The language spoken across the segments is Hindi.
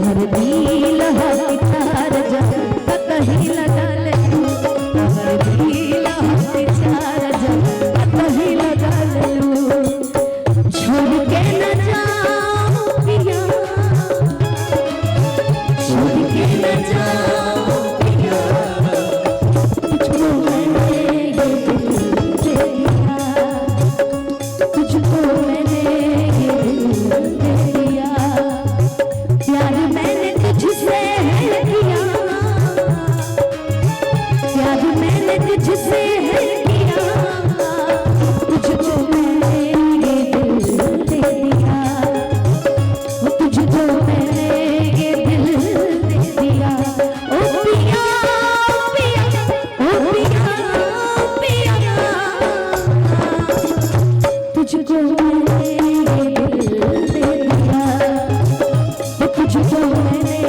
हमर दिल हथियार जब कतही लगा ले लू, हमर दिल हथियार जब कतही लगा ले लू। छोड़ के न जाओ पिया, छोड़ के न जाओ पिया, तुझको मैंने ये दिल दे दिया, तुझको मैंने ये दिल दे दिया। प्यार मैंने तुझसे है किया, प्यार मैंने तुझसे है किया, तुझको मैंने ये दिल दे दिया, तुझको मैंने ये दिल दे दिया। ओ पिया पिया, ओ पिया पिया, तुझको मैंने ये दिल दे दिया, तुझको मैंने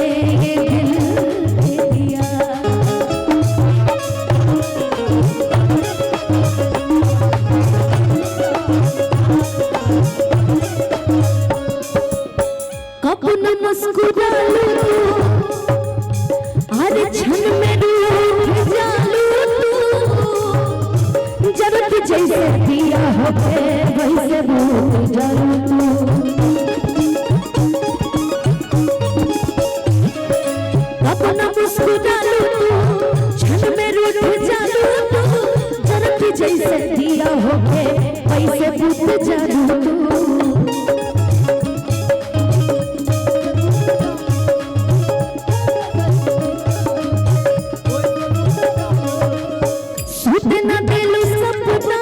ये दिल दे दिया। कब न मुस्कुरा लू तू, हर क्षण में रूठ जालू तू, जरूरत जैसे दिया हो वैसे भूल जालू तू। कब न मुस्कुरा लू तू, क्षण में रूठ जालू तू, जरूरत जैसे दिया हो वैसे भूल जालू तू। सुध न दिलु सपना